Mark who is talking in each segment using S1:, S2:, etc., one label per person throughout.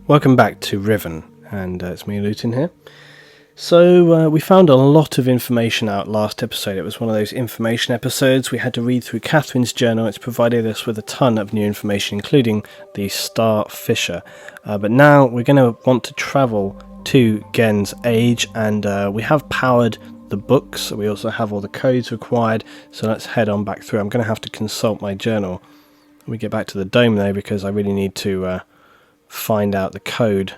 S1: Welcome back to Riven, and it's me, Luetin here. So we found a lot of information out last episode. It was one of those information episodes. We had to read through Catherine's journal. It's provided us with a ton of new information, including the Star Fisher. But now we're going to want to travel to Gen's age, and we have powered the books. We also have all the codes required, so let's head on back through. I'm going to have to consult my journal when we get back to the dome, though, because I really need to find out the code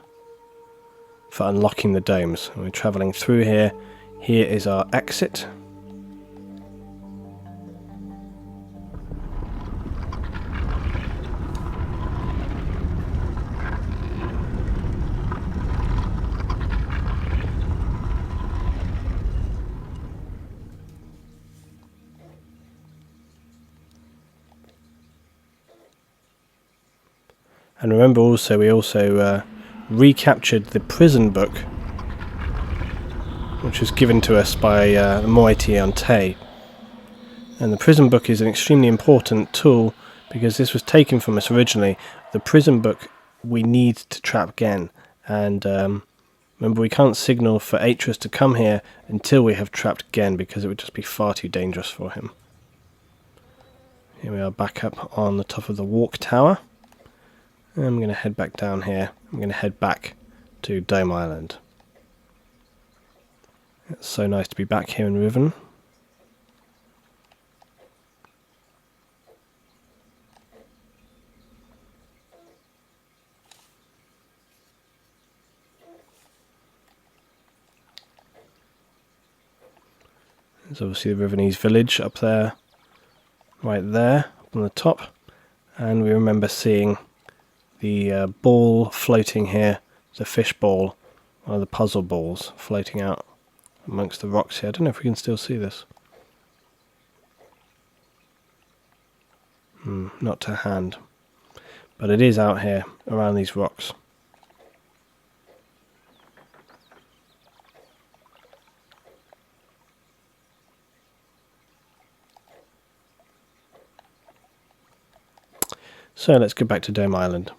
S1: for unlocking the domes. We're travelling through here. Here is our exit. And remember also, we also recaptured the prison book, which was given to us by the moiety on Tay. And the prison book is an extremely important tool because this was taken from us originally. The prison book we need to trap Gen, and remember, we can't signal for Atris to come here until we have trapped Gen, because it would just be far too dangerous for him. Here we are back up on the top of the walk tower. I'm going to head back down here. I'm going to head back to Dome Island. It's so nice to be back here in Riven. There's obviously the Rivenese village up there, right there, up on the top. And we remember seeing the ball floating here, the fish ball, one of the puzzle balls floating out amongst the rocks here. I don't know if we can still see this. Not to hand, but it is out here around these rocks. So let's go back to Dome Island.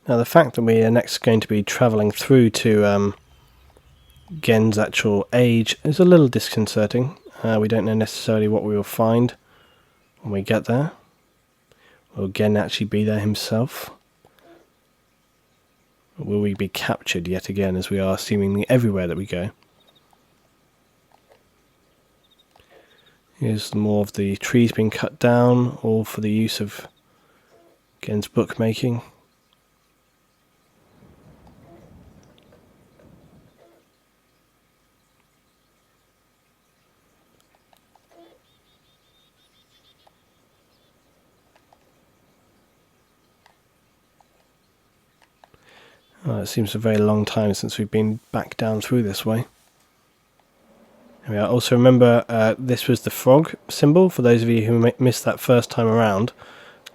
S1: Now, the fact that we are next going to be travelling through to Gen's actual age is a little disconcerting. We don't know necessarily what we will find when we get there. Will Gen actually be there himself? Or will we be captured yet again, as we are seemingly everywhere that we go? Here's more of the trees being cut down, all for the use of Gen's bookmaking. It seems a very long time since we've been back down through this way. Here we are. Also remember, this was the frog symbol, for those of you who missed that first time around.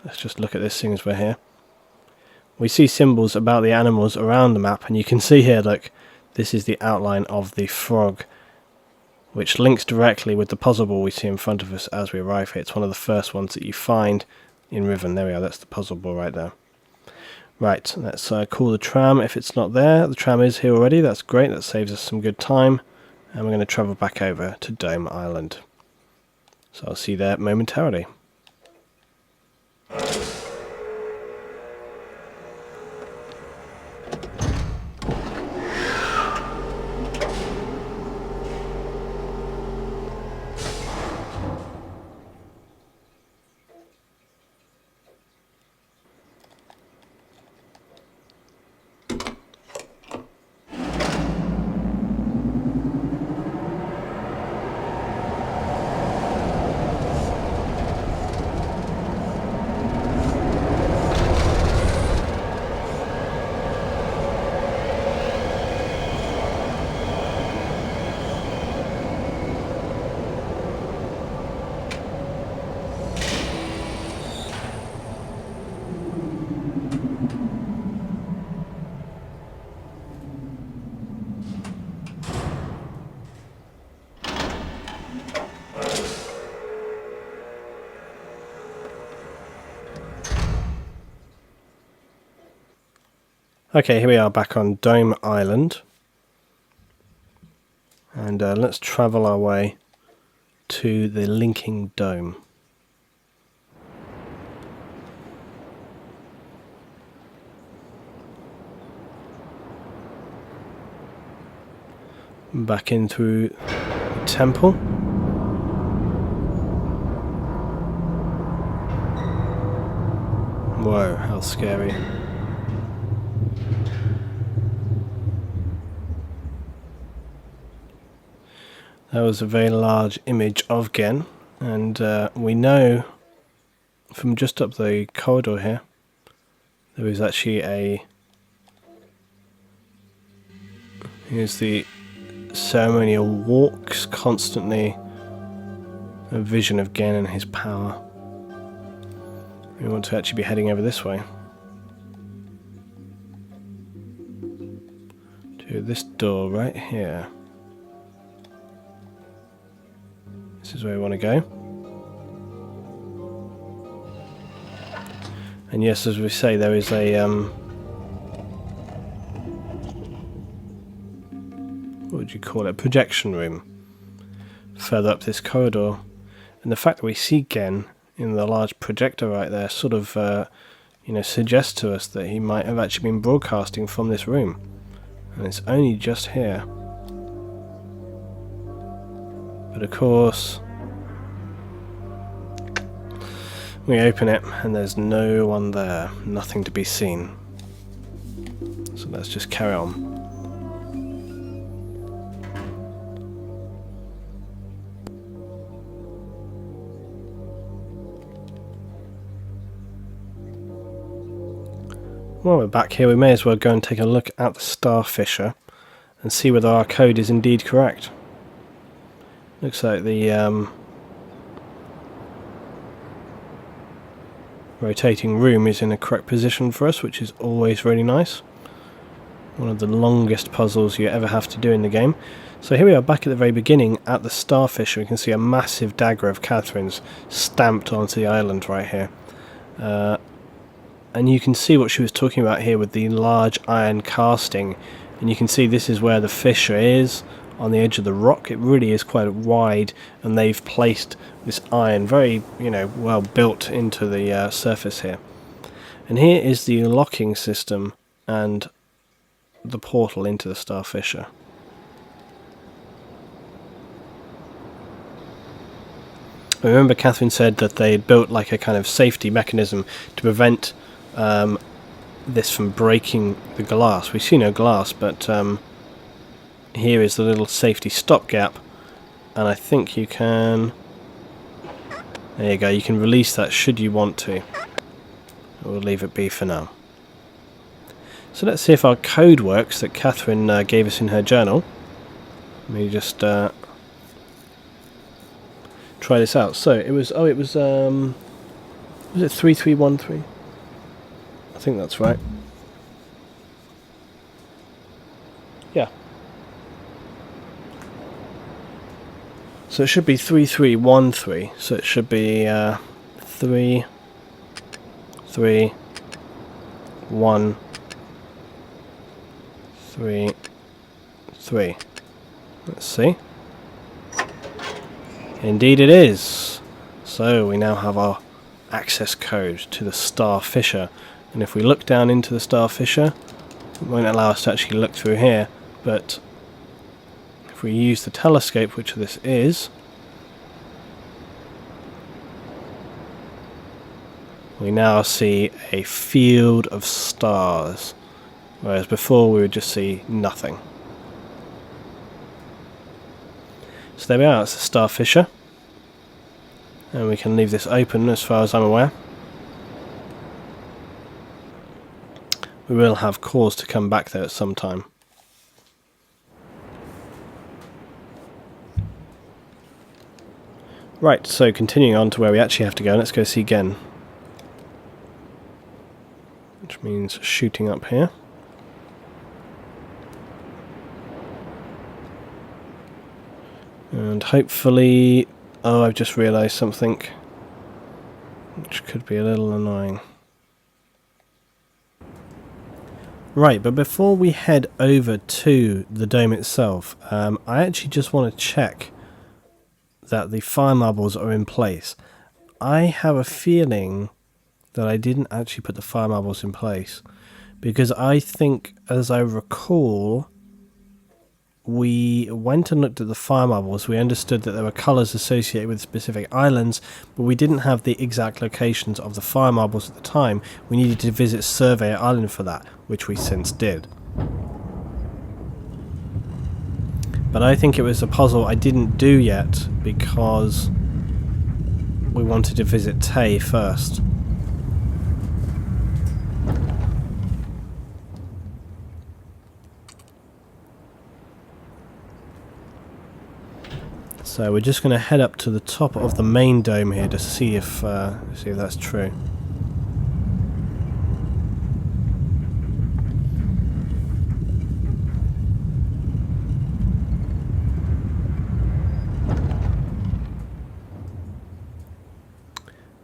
S1: Let's just look at this thing as we're here. We see symbols about the animals around the map, and you can see here, look, this is the outline of the frog, which links directly with the puzzle ball we see in front of us as we arrive here. It's one of the first ones that you find in Riven. There we are, that's the puzzle ball right there. Right, let's call the tram if it's not there. The tram is here already, that's great, that saves us some good time. And we're going to travel back over to Dome Island. So I'll see you there momentarily. Okay, here we are back on Dome Island. And let's travel our way to the linking dome. Back in through the temple. Whoa, how scary. That was a very large image of Gen, and we know from just up the corridor here, there is actually here's the ceremonial walks, constantly a vision of Gen and his power. We want to actually be heading over this way. To this door right here. This is where we want to go. And yes, as we say, there is a what would you call it? Projection room further up this corridor. And the fact that we see Gen in the large projector right there sort of suggests to us that he might have actually been broadcasting from this room. And it's only just here. But of course, we open it and there's no one there, nothing to be seen. So let's just carry on. While we're back here, we may as well go and take a look at the Starfisher and see whether our code is indeed correct. Looks like the rotating room is in a correct position for us, which is always really nice. One of the longest puzzles you ever have to do in the game. So here we are back at the very beginning at the Starfisher. We can see a massive dagger of Catherine's stamped onto the island right here. And you can see what she was talking about here with the large iron casting. And you can see this is where the fissure is, on the edge of the rock. It really is quite wide, and they've placed this iron very, well built into the surface here. And here is the locking system and the portal into the Starfisher. I remember Catherine said that they had built like a kind of safety mechanism to prevent this from breaking the glass. We see no glass, but here is the little safety stopgap, and I think you can... There you go, you can release that should you want to. We'll leave it be for now. So let's see if our code works that Catherine gave us in her journal. Let me just try this out. So it was it 3313? I think that's right. Yeah. So it should be 3313. So it should be 3 3 1 3 3. Let's see. Indeed it is. So we now have our access code to the Starfisher. And if we look down into the Starfisher, it won't allow us to actually look through here, but if we use the telescope, which this is, we now see a field of stars, whereas before we would just see nothing. So there we are, it's the Starfisher, and we can leave this open as far as I'm aware. We will have cause to come back there at some time. Right, so continuing on to where we actually have to go, let's go see Gen. Which means shooting up here. And hopefully... Oh, I've just realised something which could be a little annoying. Right, but before we head over to the dome itself, I actually just want to check that the fire marbles are in place. I have a feeling that I didn't actually put the fire marbles in place, because I think, as I recall, we went and looked at the fire marbles. We understood that there were colours associated with specific islands, but we didn't have the exact locations of the fire marbles at the time. We needed to visit Surveyor Island for that, which we since did. But I think it was a puzzle I didn't do yet because we wanted to visit Tay first. So we're just going to head up to the top of the main dome here to see if that's true.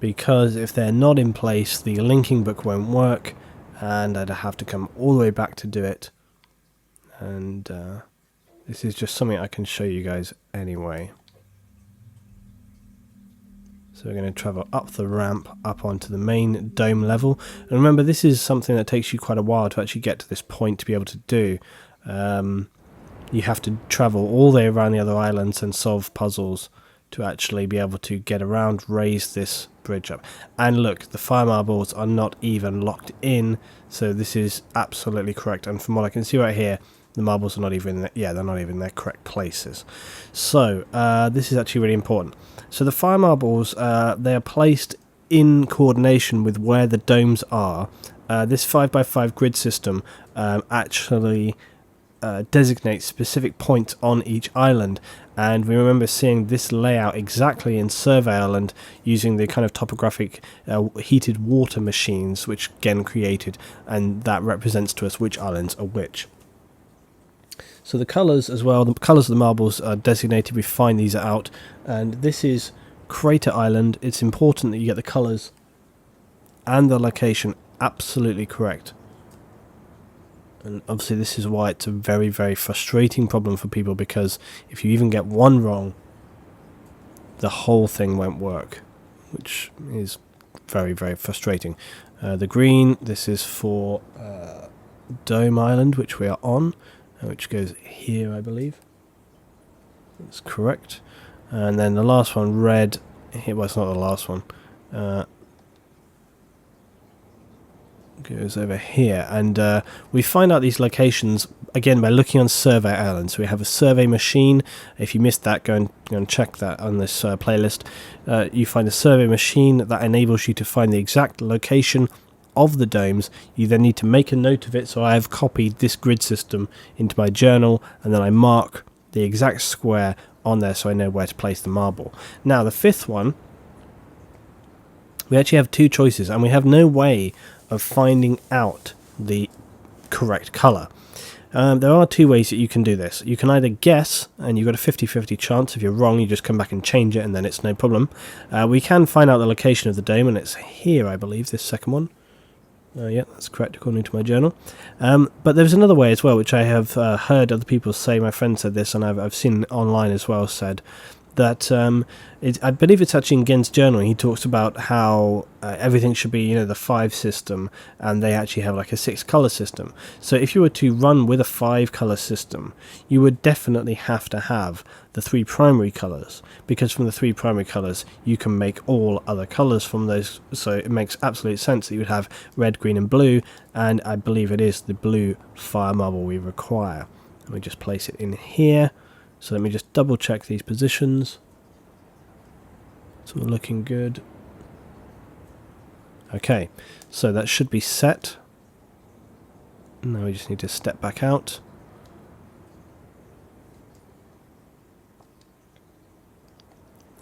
S1: Because if they're not in place, the linking book won't work, and I'd have to come all the way back to do it. And this is just something I can show you guys anyway. So we're going to travel up the ramp, up onto the main dome level. And remember, this is something that takes you quite a while to actually get to this point to be able to do. You have to travel all the way around the other islands and solve puzzles to actually be able to get around, raise this bridge up. And look, the fire marbles are not even locked in, so this is absolutely correct. And from what I can see right here, the marbles are not even they're not even in their correct places. So this is actually really important. So the fire marbles, they are placed in coordination with where the domes are. This 5x5 grid system actually designates specific points on each island, and we remember seeing this layout exactly in Survey Island using the kind of topographic heated water machines which Gen created, and that represents to us which islands are which. So the colours as well, the colours of the marbles are designated. We find these out, and this is Crater Island. It's important that you get the colours and the location absolutely correct. And obviously this is why it's a very, very frustrating problem for people, because if you even get one wrong, the whole thing won't work, which is very, very frustrating. The green, this is for Dome Island, which we are on, which goes here, I believe. That's correct. And then the last one, red, here, well, it's not the last one. Goes over here, and we find out these locations again by looking on Survey Island. So we have a survey machine. If you missed that, go and check that on this playlist. You find a survey machine that enables you to find the exact location of the domes. You then need to make a note of it, so I have copied this grid system into my journal, and then I mark the exact square on there so I know where to place the marble. Now the fifth one, we actually have two choices, and we have no way of finding out the correct colour. There are two ways that you can do this. You can either guess, and you've got a 50-50 chance. If you're wrong, you just come back and change it, and then it's no problem. We can find out the location of the dome, and it's here, I believe, this second one. Yeah, that's correct according to my journal. But there's another way as well, which I have heard other people say. My friend said this, and I've seen online as well, said that I believe it's actually in Gen's journal. He talks about how everything should be, the 5 system, and they actually have like a 6 color system. So if you were to run with a 5 color system, you would definitely have to have the 3 primary colors, because from the 3 primary colors you can make all other colors from those. So it makes absolute sense that you would have red, green and blue, and I believe it is the blue fire marble we require. Let me just place it in here. So let me just double check these positions. So we're looking good. Okay, so that should be set. Now we just need to step back out.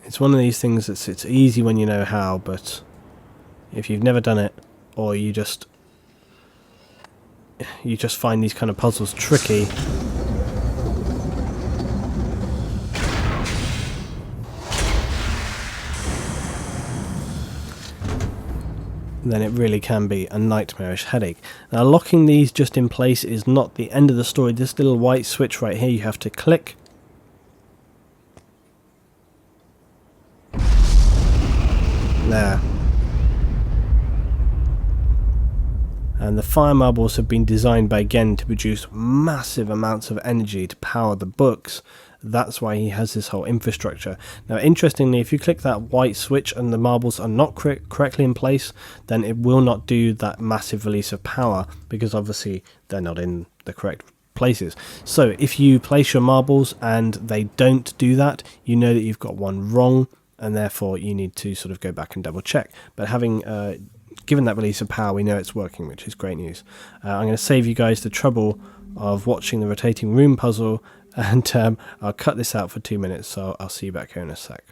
S1: It's one of these things that's it's easy when you know how, but if you've never done it, or you just find these kind of puzzles tricky, then it really can be a nightmarish headache. Now, locking these just in place is not the end of the story. This little white switch right here, you have to click. There. And the fire marbles have been designed by Gen to produce massive amounts of energy to power the books. That's why he has this whole infrastructure. Now, interestingly, if you click that white switch and the marbles are not correctly in place, then it will not do that massive release of power, because obviously they're not in the correct places. So if you place your marbles and they don't do that, you know that you've got one wrong, and therefore you need to sort of go back and double check. But having given that release of power, we know it's working, which is great news. I'm going to save you guys the trouble of watching the rotating room puzzle, and I'll cut this out for 2 minutes, so I'll see you back here in a sec.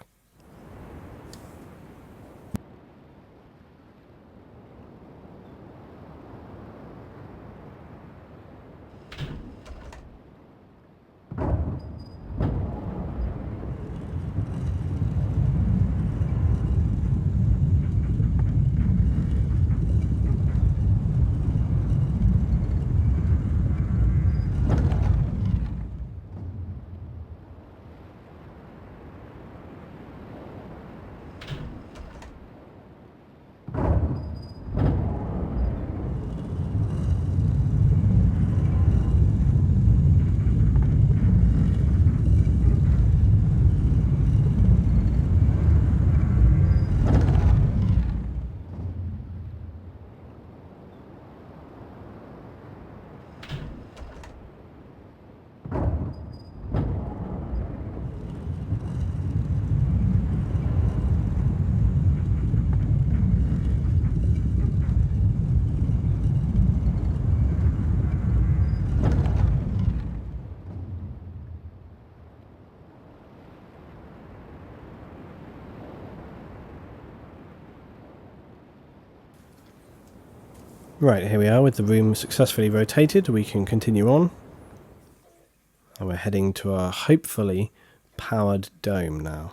S1: Right, here we are with the room successfully rotated. We can continue on. And we're heading to our hopefully powered dome now.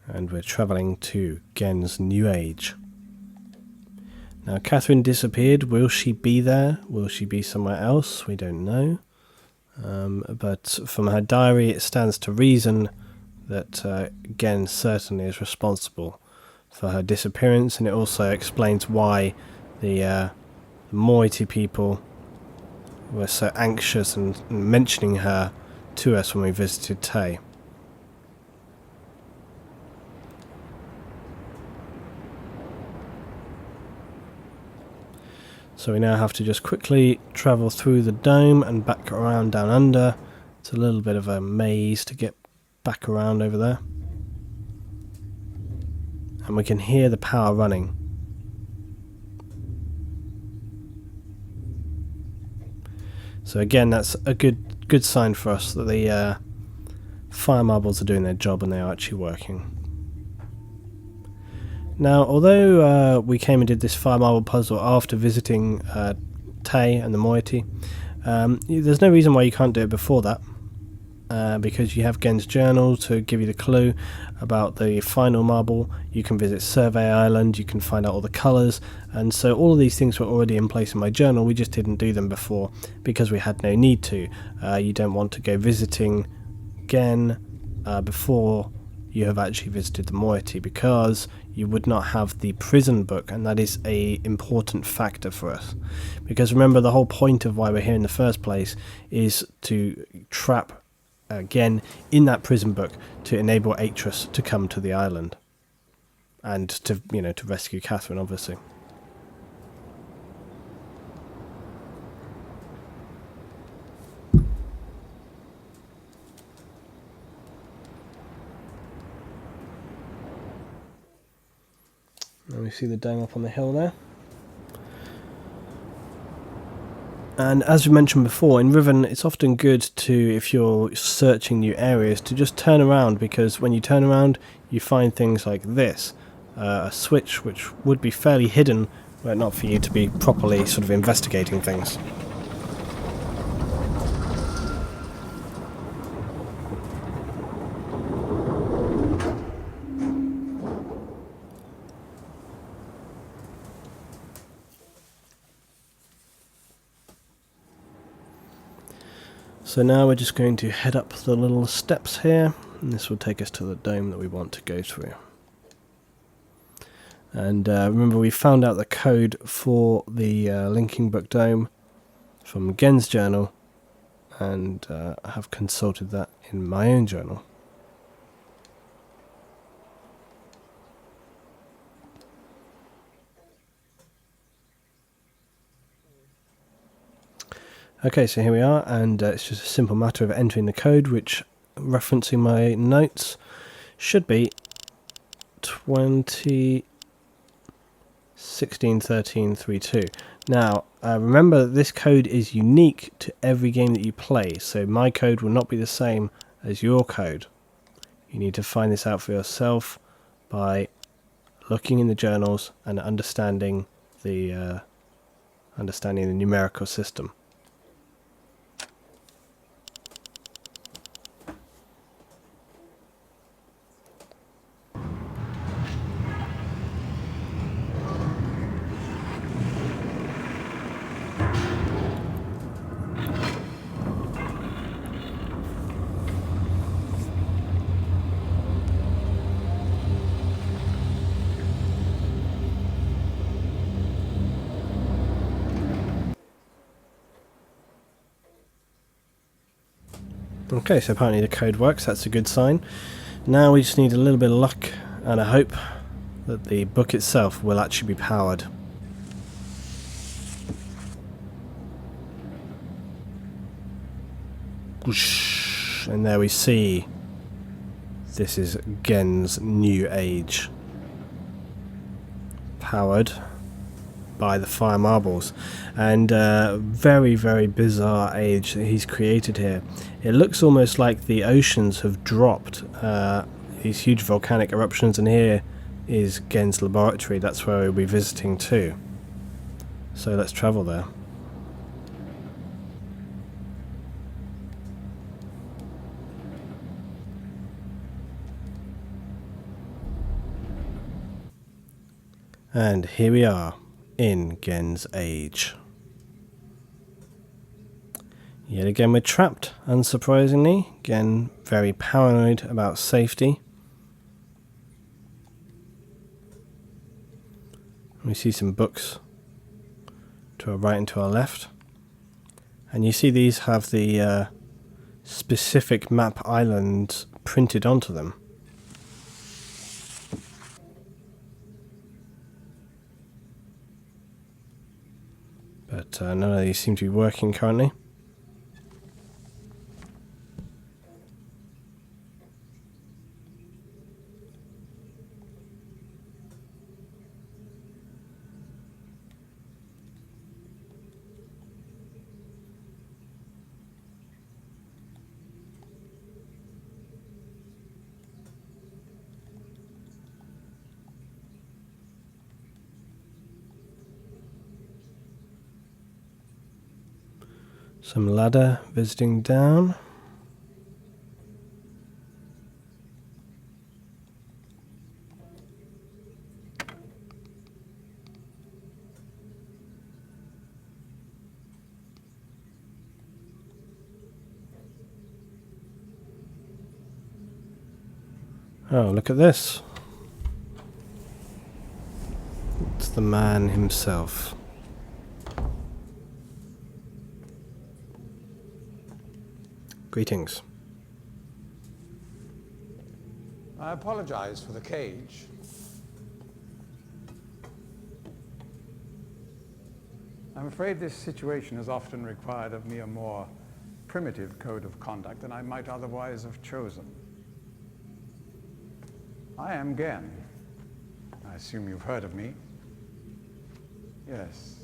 S1: And we're travelling to Gen's new age. Now, Catherine disappeared. Will she be there? Will she be somewhere else? We don't know. But from her diary, it stands to reason that Gen certainly is responsible for her disappearance, and it also explains why the Moiety people were so anxious and mentioning her to us when we visited Tay. So we now have to just quickly travel through the dome and back around down under. It's a little bit of a maze to get back around over there. And we can hear the power running. So again, that's a good sign for us that the fire marbles are doing their job and they are actually working. Now, although we came and did this fire marble puzzle after visiting Tay and the Moiety, there's no reason why you can't do it before that, because you have Gen's journal to give you the clue about the final marble. You can visit Survey Island, you can find out all the colours, and so all of these things were already in place in my journal. We just didn't do them before because we had no need to. You don't want to go visiting Gen before you have actually visited the Moiety, because you would not have the prison book, and that is a important factor for us. Because remember, the whole point of why we're here in the first place is to trap Gen in that prison book to enable Atris to come to the island and to, you know, to rescue Catherine, obviously. And we see the dome up on the hill there. And as we mentioned before, in Riven, it's often good to, if you're searching new areas, to just turn around, because when you turn around, you find things like this. A switch which would be fairly hidden, were it not for you to be properly sort of investigating things. So now we're just going to head up the little steps here, and this will take us to the dome that we want to go through. And remember, we found out the code for the linking book dome from Gen's journal, and I have consulted that in my own journal. Okay, so here we are, and it's just a simple matter of entering the code, which, referencing my notes, should be 20161332. Now, remember this code is unique to every game that you play, so my code will not be the same as your code. You need to find this out for yourself by looking in the journals and understanding the numerical system. Okay, so apparently the code works, that's a good sign. Now we just need a little bit of luck and a hope that the book itself will actually be powered. Whoosh, and there we see, this is Gen's new age. Powered by the fire marbles, and very, very bizarre age that he's created here. It looks almost like the oceans have dropped these huge volcanic eruptions, and here is Gen's laboratory. That's where we'll be visiting too, so let's travel there. And here we are in Gen's age. Yet again we're trapped, unsurprisingly. Gen very paranoid about safety. We see some books to our right and to our left. And you see these have the specific map islands printed onto them. But none of these seem to be working currently. Some ladder visiting down. Oh, look at this. It's the man himself. Greetings.
S2: I apologize for the cage. I'm afraid this situation has often required of me a more primitive code of conduct than I might otherwise have chosen. I am Gen. I assume you've heard of me. Yes.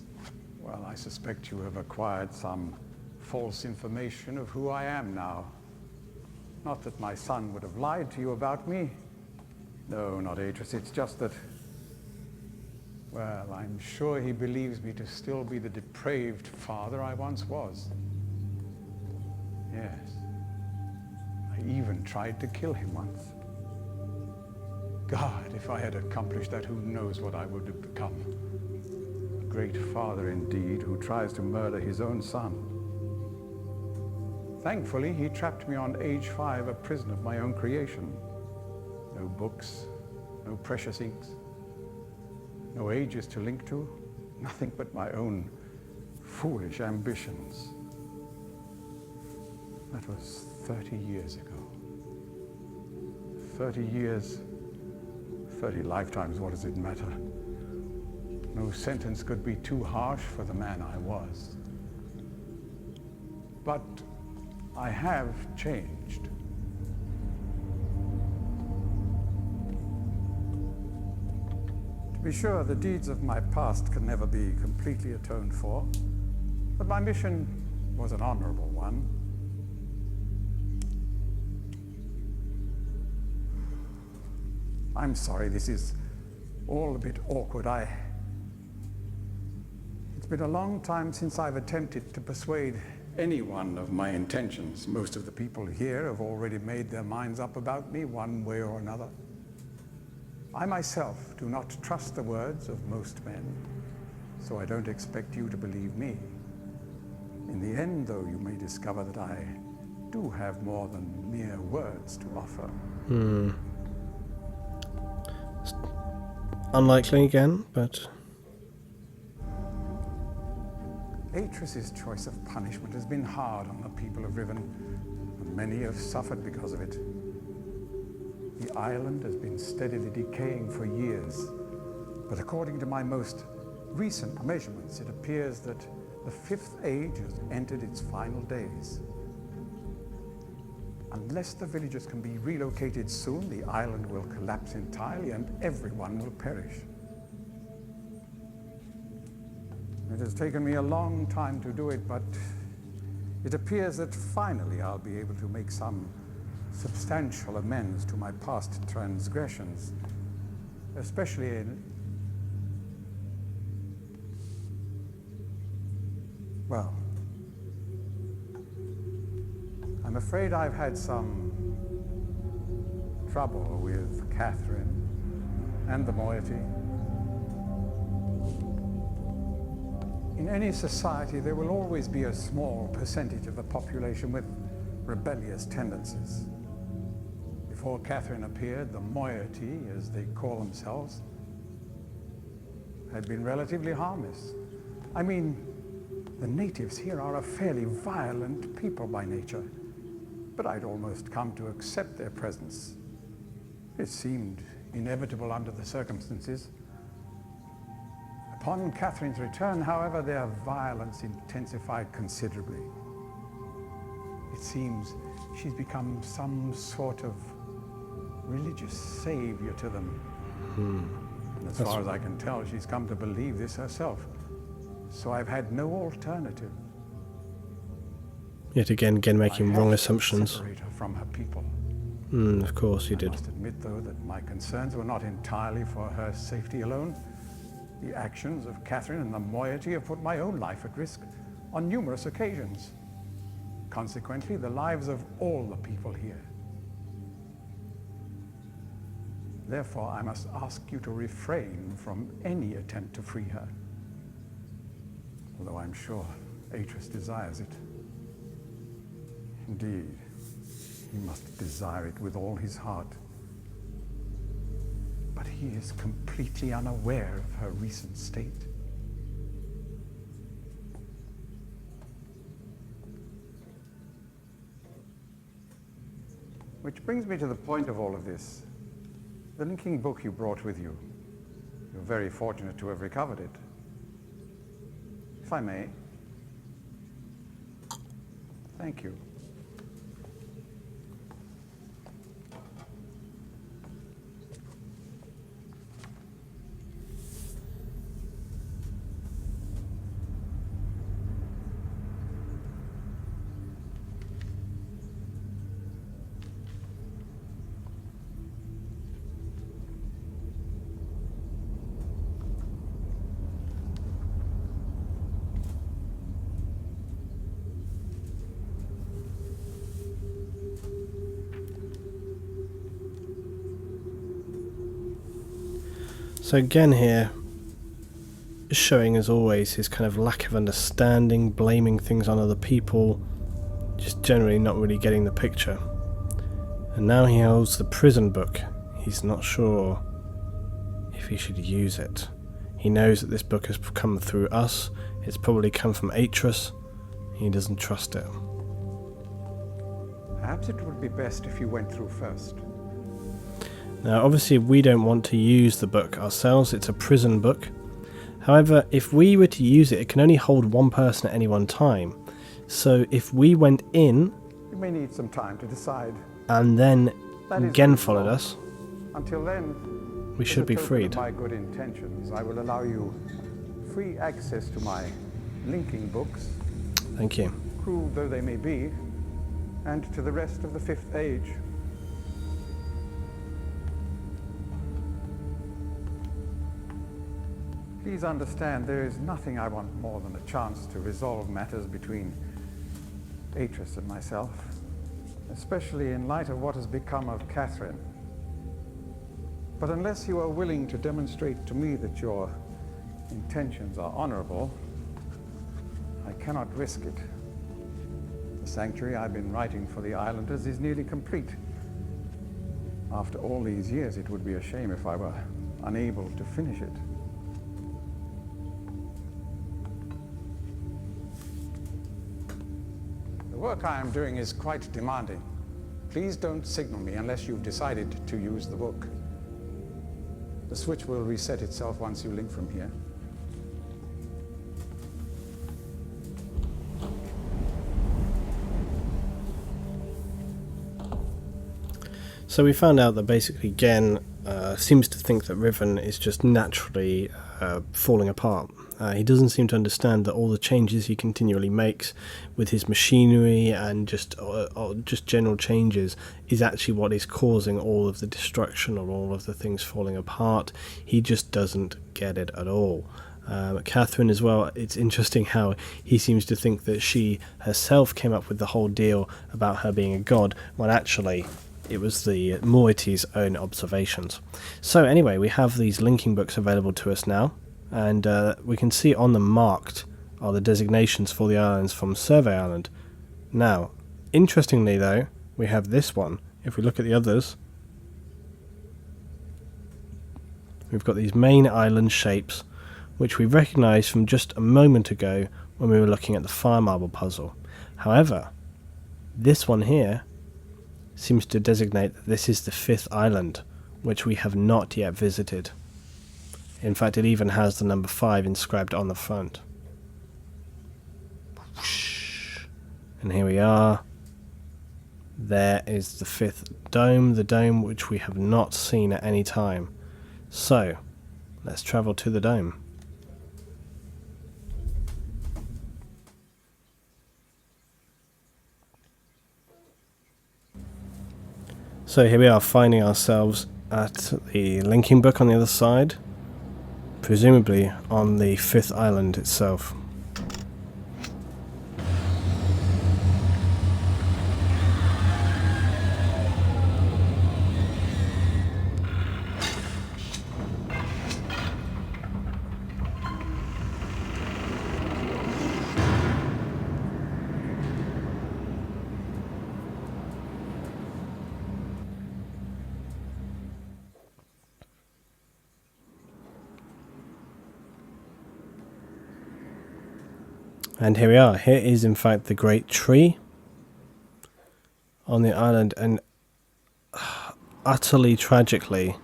S2: Well, I suspect you have acquired some false information of who I am now. Not that my son would have lied to you about me. No, not Atris. It's just that, well, I'm sure he believes me to still be the depraved father I once was. Yes. I even tried to kill him once. God, if I had accomplished that, who knows what I would have become. A great father indeed, who tries to murder his own son. Thankfully, he trapped me on age 5, a prison of my own creation. No books, no precious inks, no ages to link to, nothing but my own foolish ambitions. That was 30 years ago. 30 years, 30 lifetimes, what does it matter? No sentence could be too harsh for the man I was. But I have changed. To be sure, the deeds of my past can never be completely atoned for, but my mission was an honorable one. I'm sorry, this is all a bit awkward. It's been a long time since I've attempted to persuade anyone of my intentions. Most of the people here have already made their minds up about me one way or another. I myself do not trust the words of most men, so I don't expect you to believe me. In the end, though, you may discover that I do have more than mere words to offer.
S1: Unlikely again, but...
S2: Atris's choice of punishment has been hard on the people of Riven, and many have suffered because of it. The island has been steadily decaying for years, but according to my most recent measurements, it appears that the 5th age has entered its final days. Unless the villagers can be relocated soon, the island will collapse entirely and everyone will perish. It has taken me a long time to do it, but it appears that finally I'll be able to make some substantial amends to my past transgressions, especially in... well, I'm afraid I've had some trouble with Catherine and the moiety. In any society, there will always be a small percentage of the population with rebellious tendencies. Before Catherine appeared, the moiety, as they call themselves, had been relatively harmless. I mean, the natives here are a fairly violent people by nature, but I'd almost come to accept their presence. It seemed inevitable under the circumstances. Upon Catherine's return, however, their violence intensified considerably. It seems she's become some sort of religious savior to them. And as far as I can tell, she's come to believe this herself. So I've had no alternative.
S1: Yet again making wrong assumptions.
S2: Separate her from her people.
S1: Of course you did.
S2: I must admit, though, that my concerns were not entirely for her safety alone. The actions of Catherine and the moiety have put my own life at risk on numerous occasions. Consequently, the lives of all the people here. Therefore, I must ask you to refrain from any attempt to free her. Although I'm sure Atris desires it. Indeed, he must desire it with all his heart. But he is completely unaware of her recent state. Which brings me to the point of all of this. The linking book you brought with you. You're very fortunate to have recovered it. If I may. Thank you.
S1: So again here, showing as always his kind of lack of understanding, blaming things on other people, just generally not really getting the picture. And now he holds the prison book. He's not sure if he should use it. He knows that this book has come through us. It's probably come from Atris. He doesn't trust it.
S2: Perhaps it would be best if you went through first.
S1: Now, obviously, we don't want to use the book ourselves. It's a prison book. However, if we were to use it, it can only hold one person at any one time. So if we went in...
S2: You may need some time to decide.
S1: And then Gen followed us.
S2: Until then,
S1: we should be freed.
S2: Of my good intentions, I will allow you free access to my linking books.
S1: Thank you.
S2: Cruel though they may be, and to the rest of the Fifth Age. Please understand, there is nothing I want more than a chance to resolve matters between Atris and myself, especially in light of what has become of Catherine. But unless you are willing to demonstrate to me that your intentions are honorable, I cannot risk it. The sanctuary I've been writing for the islanders is nearly complete. After all these years, it would be a shame if I were unable to finish it. The work I am doing is quite demanding. Please don't signal me unless you've decided to use the book. The switch will reset itself once you link from here.
S1: So we found out that basically Gen seems to think that Riven is just naturally falling apart. He doesn't seem to understand that all the changes he continually makes with his machinery and just general changes is actually what is causing all of the destruction or all of the things falling apart. He just doesn't get it at all. Catherine as well, it's interesting how he seems to think that she herself came up with the whole deal about her being a god, when actually it was the moiety's own observations. So anyway, we have these linking books available to us now. And we can see on them marked are the designations for the islands from Survey Island. Now, interestingly though, we have this one. If we look at the others, we've got these main island shapes, which we recognised from just a moment ago when we were looking at the fire marble puzzle. However, this one here seems to designate that this is the 5th island, which we have not yet visited. In fact, it even has the number 5 inscribed on the front. And here we are. There is the 5th dome, the dome which we have not seen at any time. So, let's travel to the dome. So here we are, finding ourselves at the linking book on the other side. Presumably on the 5th island itself. And here we are. Here is in fact the great tree on the island, and utterly tragically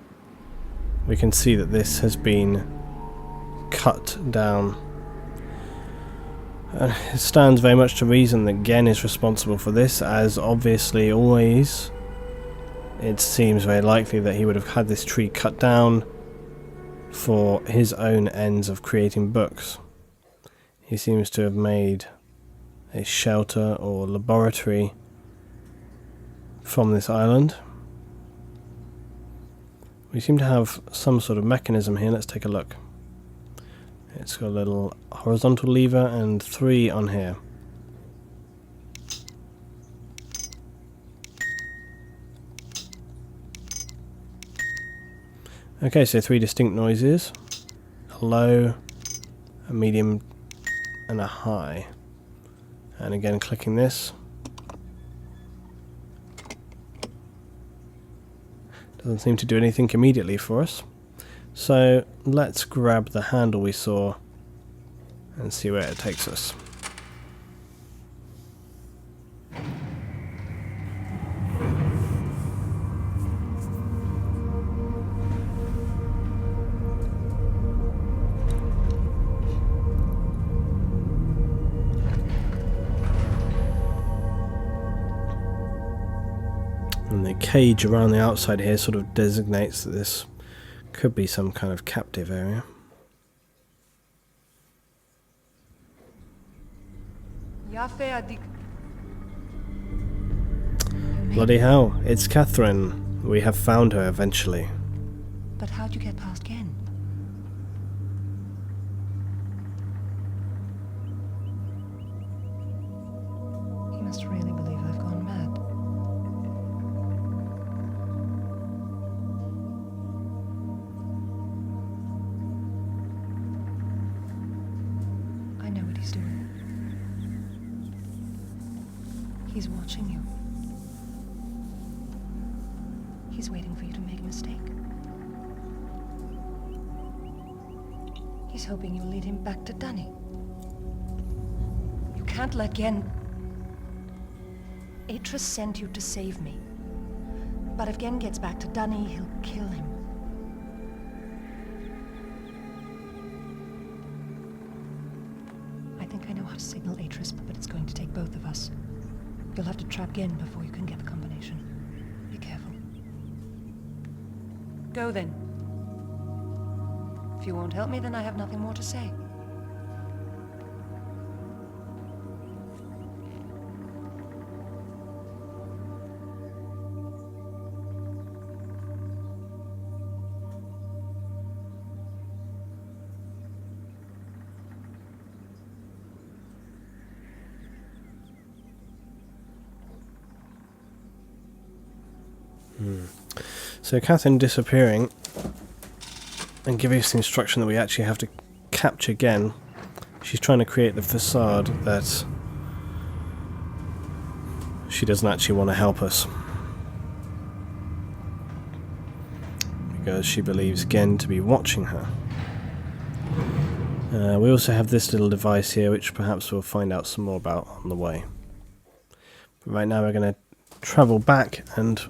S1: we can see that this has been cut down. It stands very much to reason that Gen is responsible for this, as obviously always it seems very likely that he would have had this tree cut down for his own ends of creating books. He seems to have made a shelter or laboratory from this island. We seem to have some sort of mechanism here. Let's take a look. It's got a little horizontal lever and 3 on here. Okay, so 3 distinct noises. A low, a medium, and a high. And again, clicking this, Doesn't seem to do anything immediately for us. So let's grab the handle we saw and see where it takes us. And the cage around the outside here sort of designates that this could be some kind of captive area. Bloody hell, it's Catherine. We have found her eventually.
S3: But how'd you get past Gen? He must really believe I've gone mad. I know what he's doing. He's watching you. He's waiting for you to make a mistake. He's hoping you'll lead him back to Dunny. You can't let Gen... Atris sent you to save me. But if Gen gets back to Dunny, he'll kill him. I think I know how to signal Atris, but it's going to take both of us. You'll have to trap Gen before you can get the combination. Be careful. Go then. If you won't help me, then I have nothing more to say.
S1: So Catherine disappearing and giving us the instruction that we actually have to capture Gen. She's trying to create the facade that she doesn't actually want to help us, because she believes Gen to be watching her. We also have this little device here, which perhaps we'll find out some more about on the way. But right now we're going to travel back, and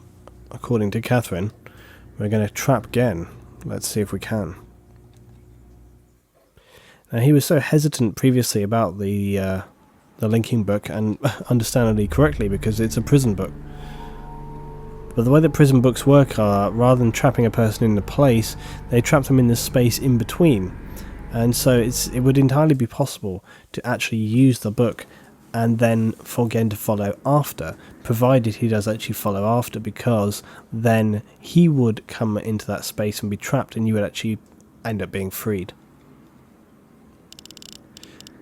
S1: according to Catherine, we're going to trap Gen. Let's see if we can. Now, he was so hesitant previously about the linking book, and understandably correctly, because it's a prison book. But the way that prison books work are, rather than trapping a person in the place, they trap them in the space in between. And so it would entirely be possible to actually use the book and then for Gen to follow after, provided he does actually follow after, because then he would come into that space and be trapped, and you would actually end up being freed.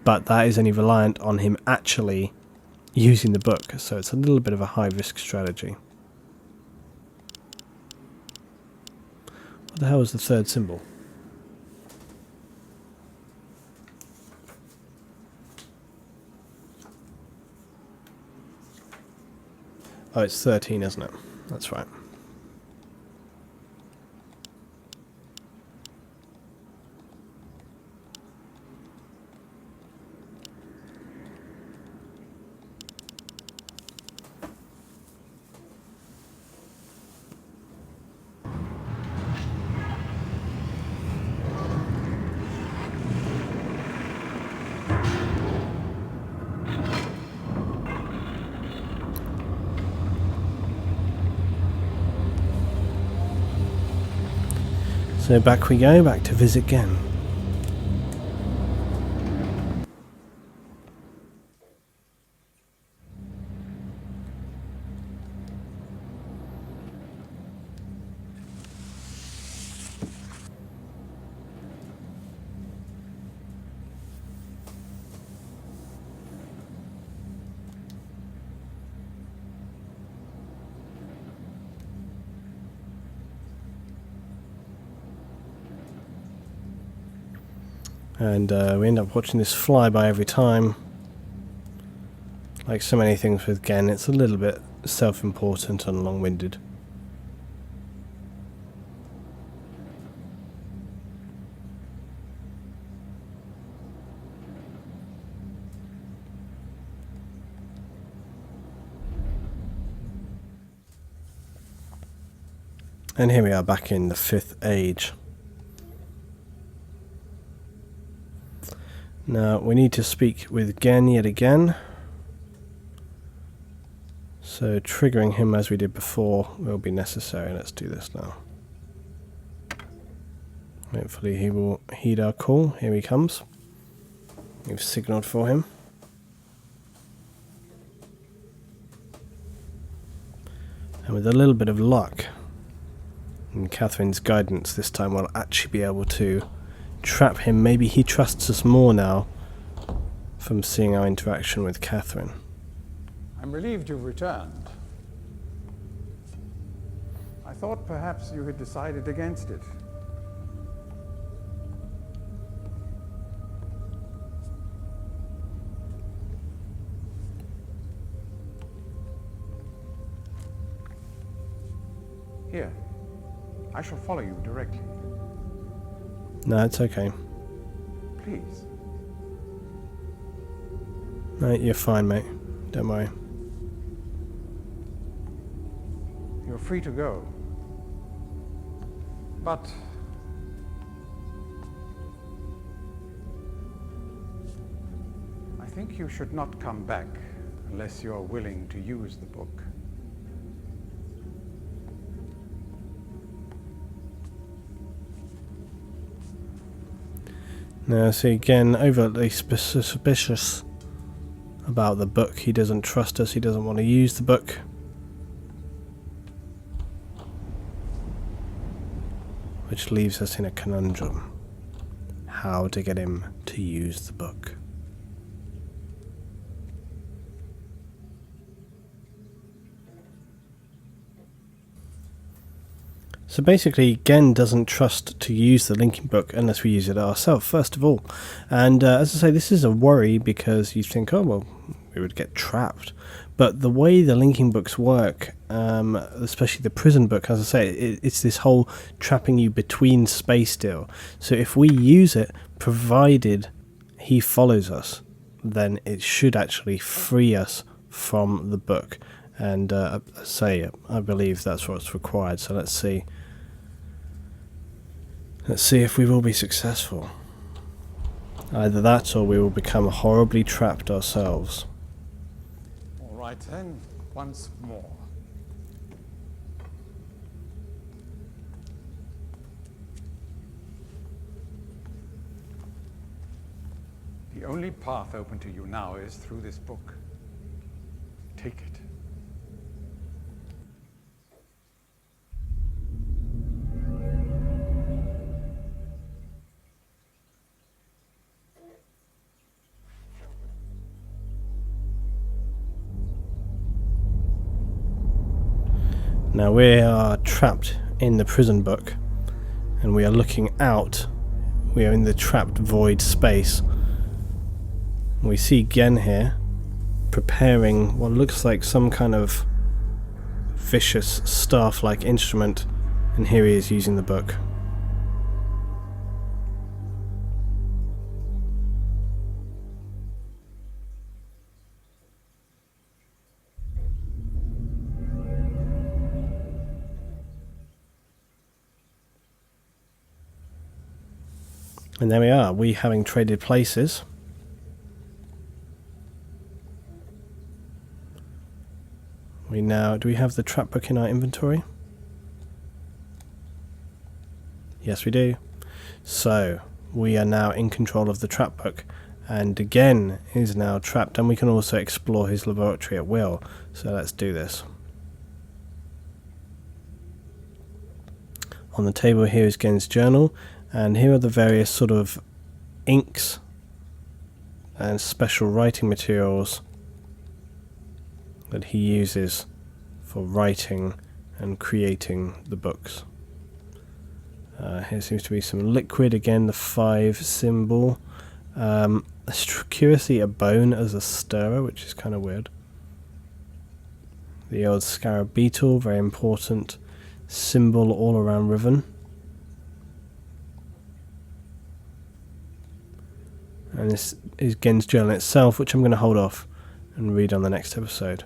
S1: But that is only reliant on him actually using the book, so it's a little bit of a high-risk strategy. What the hell is the third symbol? Oh, it's 13, isn't it? That's right. So back we go, back to visit Gen. And we end up watching this flyby every time. Like so many things with Gen, it's a little bit self-important and long-winded. And here we are back in the 5th age. Now we need to speak with Gen yet again. So triggering him as we did before will be necessary. Let's do this now. Hopefully he will heed our call. Here he comes. We've signalled for him. And with a little bit of luck and Catherine's guidance this time, we'll actually be able to trap him. Maybe he trusts us more now from seeing our interaction with Catherine.
S2: I'm relieved you've returned. I thought perhaps you had decided against it. Here, I shall follow you directly.
S1: No, it's okay.
S2: Please.
S1: No, you're fine, mate. Don't worry.
S2: You're free to go. But I think you should not come back unless you're willing to use the book.
S1: Now, see, again, overtly suspicious about the book. He doesn't trust us. He doesn't want to use the book. Which leaves us in a conundrum. How to get him to use the book. So basically, Gen doesn't trust to use the linking book unless we use it ourselves, first of all. And as I say, this is a worry because you think, oh, well, we would get trapped. But the way the linking books work, especially the prison book, as I say, it's this whole trapping you between space deal. So if we use it, provided he follows us, then it should actually free us from the book. And I believe that's what's required. So let's see. Let's see if we will be successful. Either that or we will become horribly trapped ourselves.
S2: All right then, once more. The only path open to you now is through this book. Take it.
S1: Now we are trapped in the prison book and we are looking out. We are in the trapped void space. We see Gen here preparing what looks like some kind of vicious staff-like instrument, and here he is using the book. And there we are, we having traded places. Do we have the trap book in our inventory? Yes, we do. So, we are now in control of the trap book. And again, is now trapped, and we can also explore his laboratory at will. So let's do this. On the table here is Gen's journal. And here are the various sort of inks and special writing materials that he uses for writing and creating the books. Here seems to be some liquid, again the 5 symbol. Curiously a bone as a stirrer, which is kind of weird. The old scarab beetle, very important symbol all around Riven. And this is Gen's journal itself, which I'm going to hold off and read on the next episode.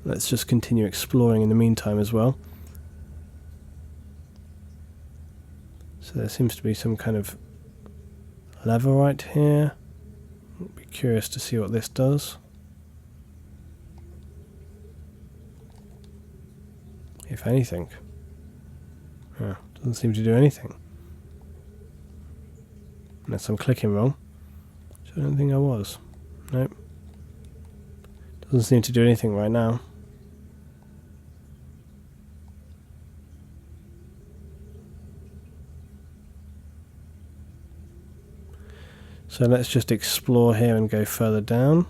S1: Let's just continue exploring in the meantime as well. So there seems to be some kind of lever right here. I'll be curious to see what this does. If anything. Doesn't seem to do anything. Unless I'm clicking wrong. Which I don't think I was. Nope. Doesn't seem to do anything right now. So let's just explore here and go further down.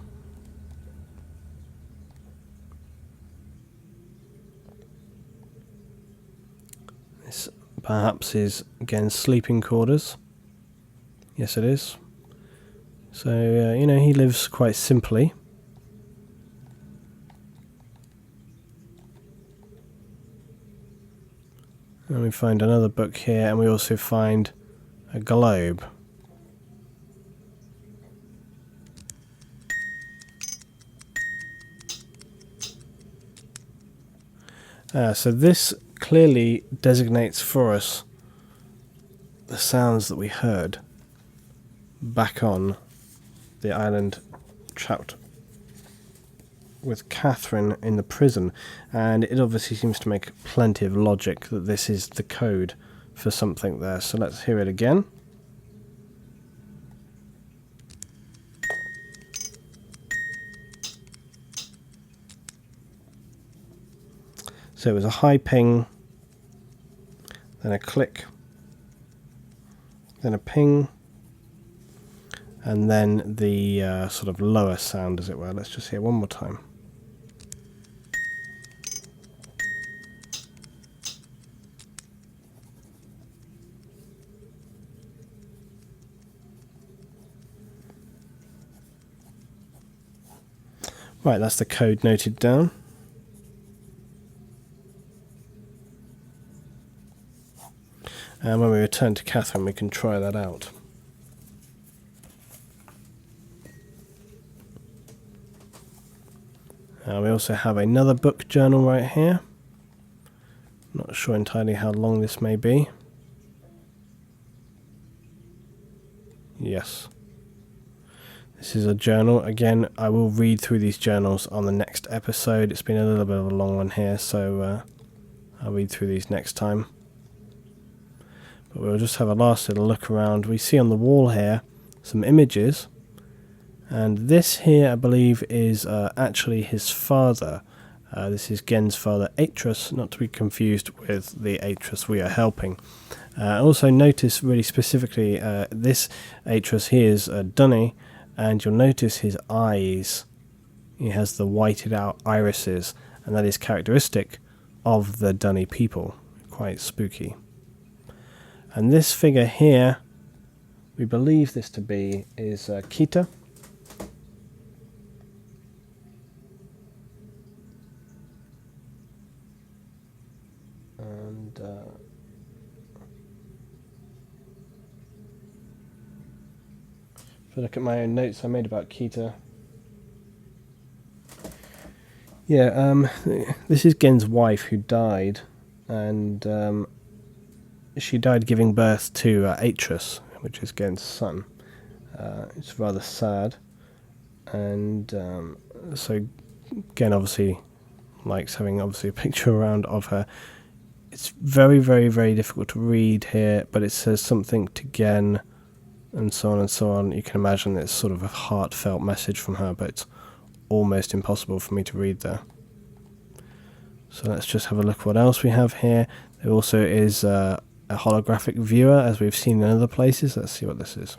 S1: This perhaps is, again, sleeping quarters. Yes, it is. So, you know, he lives quite simply. And we find another book here, and we also find a globe. So this clearly designates for us the sounds that we heard back on the island, trapped with Catherine in the prison, and it obviously seems to make plenty of logic that this is the code for something there. So let's hear it again. So it was a high ping, then a click, then a ping, and then the sort of lower sound, as it were. Let's just hear one more time. Right, that's the code noted down. And when we return to Catherine, we can try that out. We also have another book journal right here. Not sure entirely how long this may be. Yes. This is a journal. Again, I will read through these journals on the next episode. It's been a little bit of a long one here, so I'll read through these next time. But we'll just have a last little look around. We see on the wall here some images. And this here, I believe, is actually his father. This is Gen's father, Atreus, not to be confused with the Atreus we are helping. Also notice really specifically this Atreus here is Dunny, and you'll notice his eyes. He has the whited out irises, and that is characteristic of the Dunny people. Quite spooky. And this figure here, we believe this to be, is Kita. And if I look at my own notes I made about Kita. Yeah, this is Gen's wife who died, and she died giving birth to Atreus, which is Gen's son. It's rather sad, and so Gen obviously likes having a picture around of her. It's very, very, very difficult to read here, but it says something to Gen, and so on and so on. You can imagine it's sort of a heartfelt message from her, but it's almost impossible for me to read there. So let's just have a look what else we have here. There also is a holographic viewer, as we've seen in other places. Let's see what this is.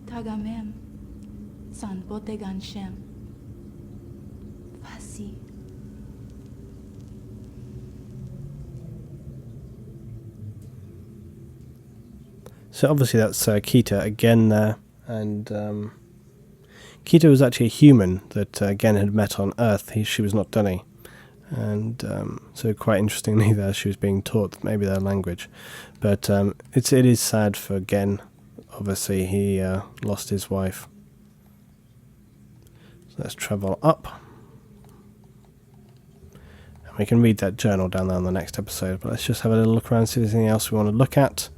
S4: Tagamem, san botegan shem, fasi.
S1: So obviously that's Kita again there, and Kita was actually a human that Gen had met on Earth. She was not Dunny, And so quite interestingly there, she was being taught maybe their language. But it is sad for Gen. Obviously he lost his wife. So let's travel up. And we can read that journal down there on the next episode, but let's just have a little look around, see if there's anything else we want to look at.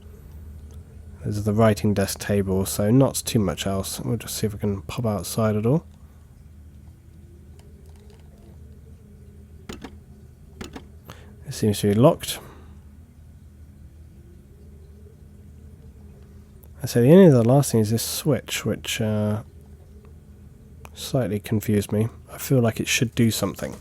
S1: There's the writing desk table, so not too much else. We'll just see if we can pop outside at all. It seems to be locked. I say the only other last thing is this switch, which slightly confused me. I feel like it should do something.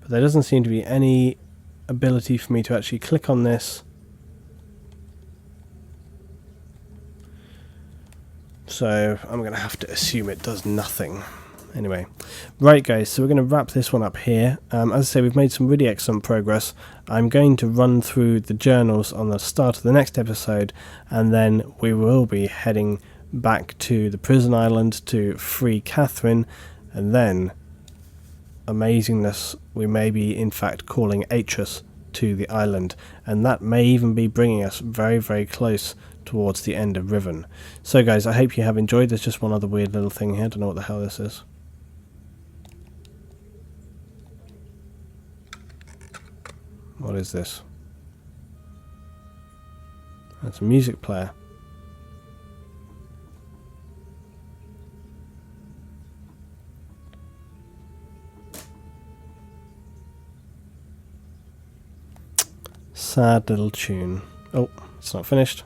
S1: But there doesn't seem to be any ability for me to actually click on this. So I'm going to have to assume it does nothing. Anyway, right guys, so we're going to wrap this one up here. As I say, we've made some really excellent progress. I'm going to run through the journals on the start of the next episode, and then we will be heading back to the prison island to free Catherine, and then, amazingness, we may be in fact calling Atris to the island, and that may even be bringing us very, very close towards the end of Riven. So guys, I hope you have enjoyed. There's just one other weird little thing here. I don't know what the hell this is. What is this? That's a music player. Sad little tune. Oh, it's not finished.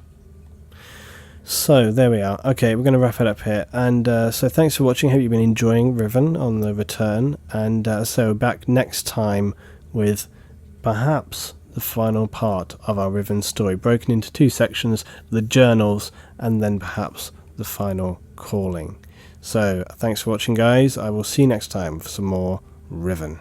S1: So there we are. Okay, we're going to wrap it up here, and so thanks for watching. Hope you've been enjoying Riven on the return, and so back next time with perhaps the final part of our Riven story, broken into two sections: the journals and then perhaps the final calling. So thanks for watching guys. I will see you next time for some more Riven.